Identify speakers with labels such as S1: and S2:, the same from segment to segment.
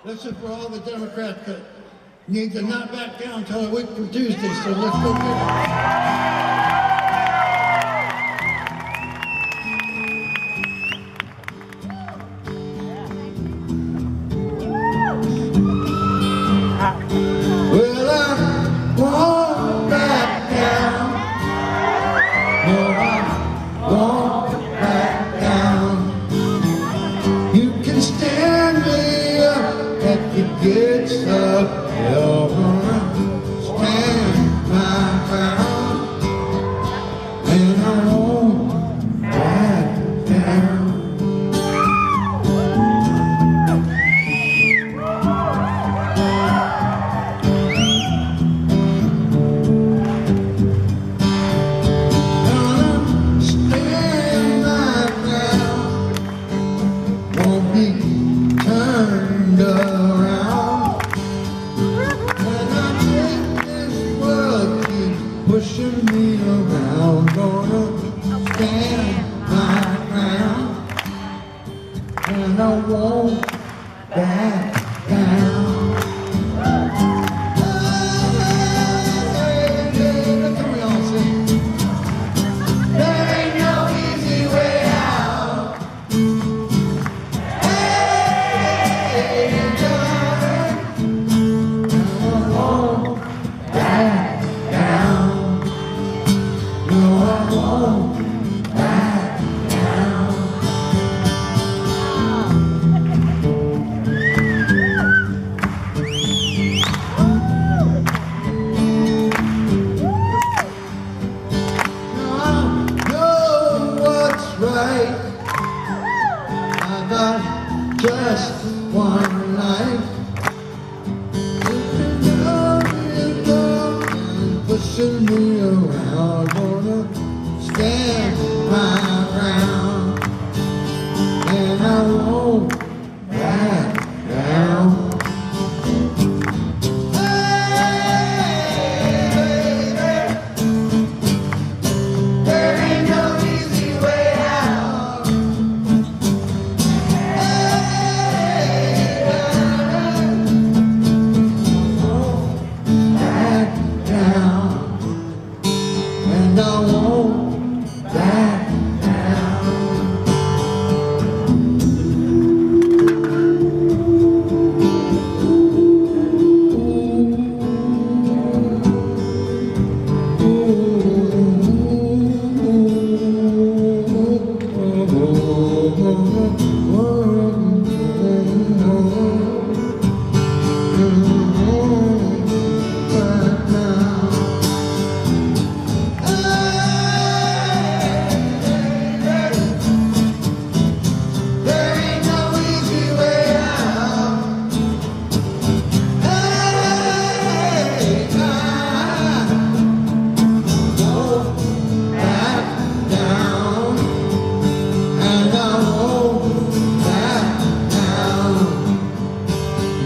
S1: This is for all the Democrats that need to not back down until a week from Tuesday, so let's go get it. Well, I won't back down. No, I won't back down. You can stand me up at the gates of hell. Stand my ground, and I won't back down. Turned around, and I think this world keeps pushing me around. Gonna stand my ground, and I won't back down. Right, I got just one life. And pushing me around, gonna stand my ground, and I won't back down. And I won't back down.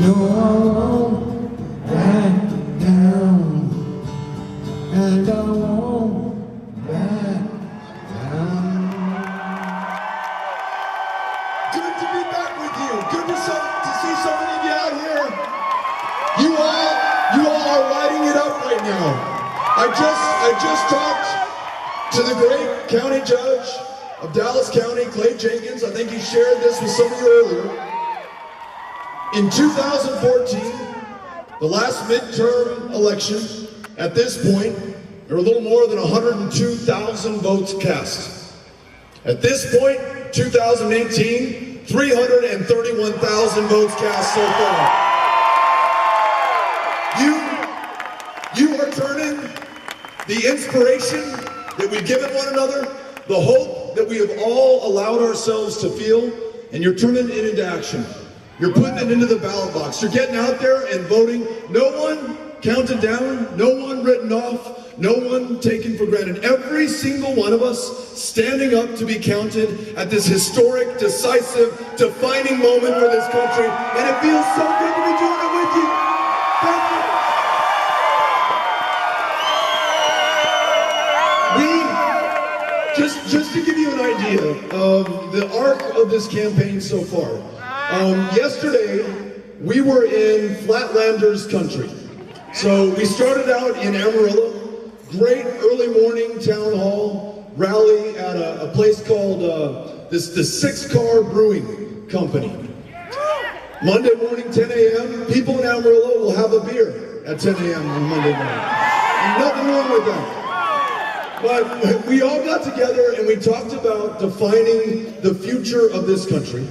S1: No, I won't back down, and I won't back down.
S2: Good to be back with you. Good to see so many of you out here. You all are lighting it up right now. I just talked to the great county judge of Dallas County, Clay Jenkins. I think he shared this with some of you earlier. In 2014, the last midterm election, at this point, there were a little more than 102,000 votes cast. At this point, 2018, 331,000 votes cast so far. You are turning the inspiration that we've given one another, the hope that we have all allowed ourselves to feel, and you're turning it into action. You're putting it into the ballot box. You're getting out there and voting. No one counted down, no one written off, no one taken for granted. Every single one of us standing up to be counted at this historic, decisive, defining moment for this country. And it feels so good to be doing it with you. Thank you. Just to give you an idea of the arc of this campaign so far. Yesterday, we were in Flatlanders country. So we started out in Amarillo, great early morning town hall rally at a place called the Six Car Brewing Company. Monday morning, 10 a.m., people in Amarillo will have a beer at 10 a.m. on Monday morning. And nothing wrong with that. But we all got together and we talked about defining the future of this country.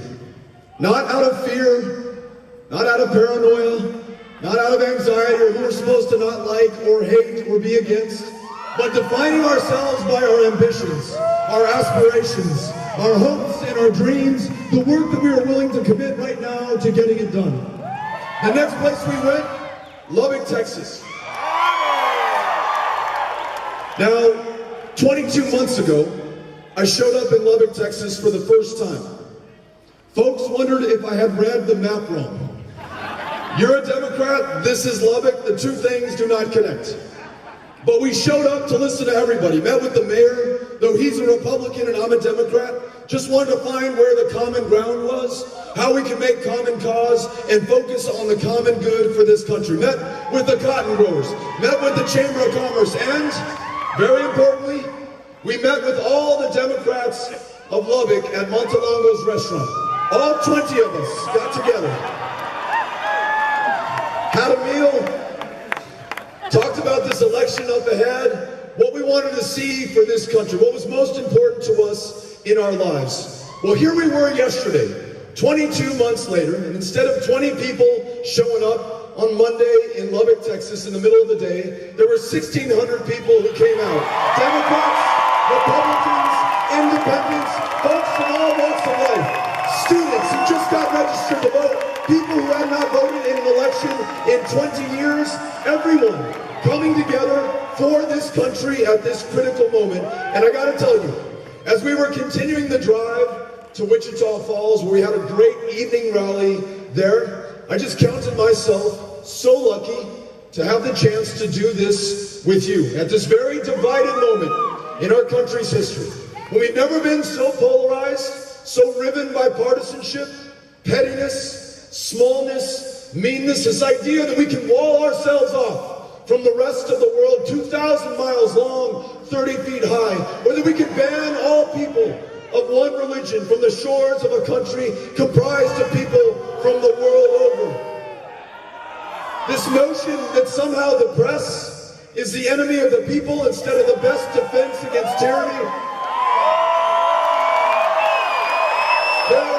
S2: Not out of fear, not out of paranoia, not out of anxiety or who we're supposed to not like or hate or be against, but defining ourselves by our ambitions, our aspirations, our hopes and our dreams, the work that we are willing to commit right now to getting it done. The next place we went, Lubbock, Texas. Now, 22 months ago, I showed up in Lubbock, Texas for the first time. Folks wondered if I had read the map wrong. You're a Democrat, this is Lubbock, the two things do not connect. But we showed up to listen to everybody, met with the mayor, though he's a Republican and I'm a Democrat, just wanted to find where the common ground was, how we can make common cause and focus on the common good for this country. Met with the cotton growers, met with the Chamber of Commerce, and, very importantly, we met with all the Democrats of Lubbock at Montelongo's restaurant. All 20 of us got together, had a meal, talked about this election up ahead, what we wanted to see for this country, what was most important to us in our lives. Well, here we were yesterday, 22 months later, and instead of 20 people showing up on Monday in Lubbock, Texas, in the middle of the day, there were 1,600 people who came out. Democrats, Republicans, independents, folks from all walks of life, students who just got registered to vote, people who had not voted in an election in 20 years, everyone coming together for this country at this critical moment. And I gotta tell you, as we were continuing the drive to Wichita Falls, where we had a great evening rally there, I just counted myself so lucky to have the chance to do this with you at this very divided moment in our country's history. When we've never been so polarized, so riven by partisanship, pettiness, smallness, meanness, this idea that we can wall ourselves off from the rest of the world, 2,000 miles long, 30 feet high, or that we can ban all people of one religion from the shores of a country comprised of people from the world over. This notion that somehow the press is the enemy of the people instead of the best defense against tyranny. There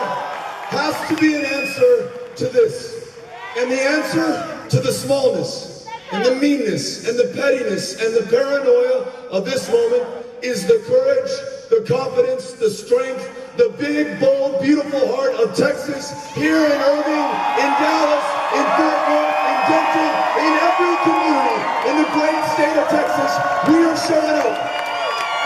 S2: has to be an answer to this. And the answer to the smallness and the meanness and the pettiness and the paranoia of this moment is the courage, the confidence, the strength, the big, bold, beautiful heart of Texas, here in Irving, in Dallas, in Fort Worth, in Denton, in every community in the great state of Texas. We are showing up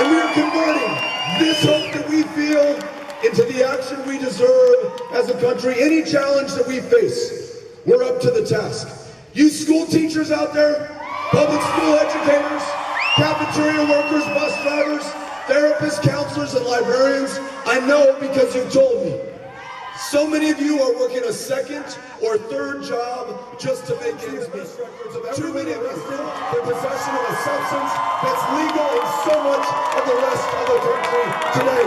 S2: and we are converting this hope that we feel into the action we deserve as a country. Any challenge that we face, we're up to the task. You school teachers out there, public school educators, cafeteria workers, bus drivers, therapists, counselors, and librarians, I know because you've told me. So many of you are working a second or third job just to make ends meet. Too many arrested for possession of a substance that's legal in so much of the rest of the country today.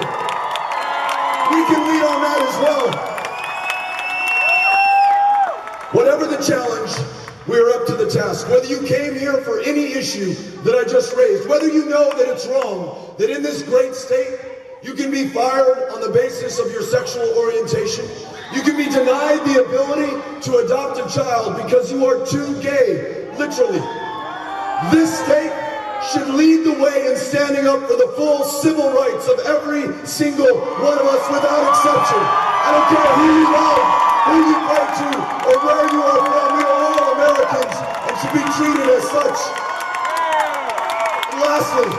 S2: We can lead on that as well. Whatever the challenge, we are up to the task. Whether you came here for any issue that I just raised, whether you know that it's wrong, that in this great state, you can be fired on the basis of your sexual orientation. You can be denied the ability to adopt a child because you are too gay, literally. This state should lead the way in standing up for the full civil rights of every single one of us without exception. I don't care who you love, who you pray to, or where you are from. We are all Americans and should be treated as such. And lastly,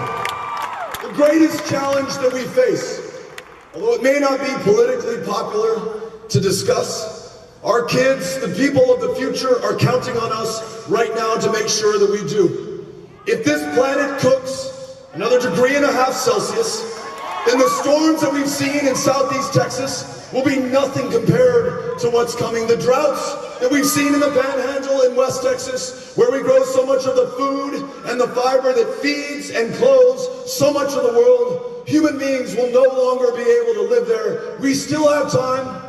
S2: the greatest challenge that we face, although it may not be politically popular to discuss, our kids, the people of the future, are counting on us right now to make sure that we do. If this planet cooks another 1.5 degrees Celsius, then the storms that we've seen in Southeast Texas will be nothing compared to what's coming. The droughts that we've seen in the Panhandle in West Texas, where we grow so much of the food and the fiber that feeds and clothes so much of the world, human beings will no longer be able to live there. We still have time,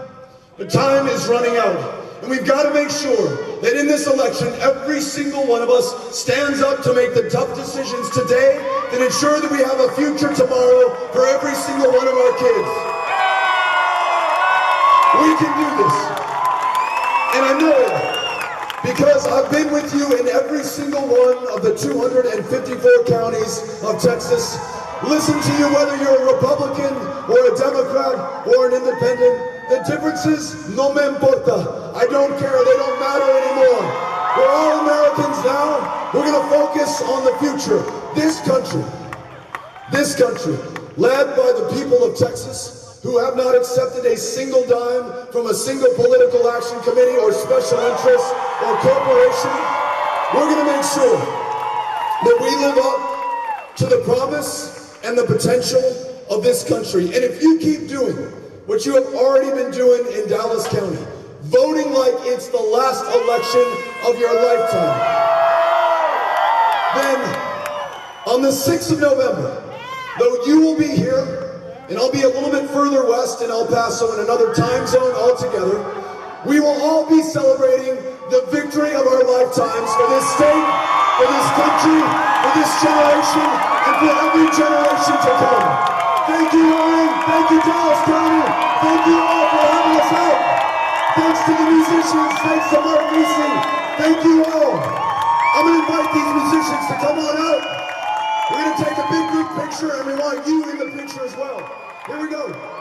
S2: but time is running out. And we've got to make sure that in this election, every single one of us stands up to make the tough decisions today that ensure that we have a future tomorrow for every single one of our kids. We can do this. And I know it because I've been with you in every single one of the 254 counties of Texas. Listen to you whether you're a Republican or a Democrat or an independent. The differences, no me importa. I don't care, they don't matter anymore. We're all Americans now. We're gonna focus on the future. This country, led by the people of Texas, who have not accepted a single dime from a single political action committee or special interest or corporation, we're gonna make sure that we live up to the promise and the potential of this country. And if you keep doing what you have already been doing in Dallas County, voting like it's the last election of your lifetime, then on the 6th of November, though you will be here, and I'll be a little bit further west in El Paso in another time zone altogether, we will all be celebrating the victory of our lifetimes for this state, for this country, for this generation, and for every generation to come. Thank you, Ryan. Thank you, Dallas County. Thank you all for having us out. Thanks to the musicians. Thanks to Mark Leasing. Thank you all. I'm going to invite these musicians to come on out. We're going to take a big group picture, and we want you in the picture as well. Here we go.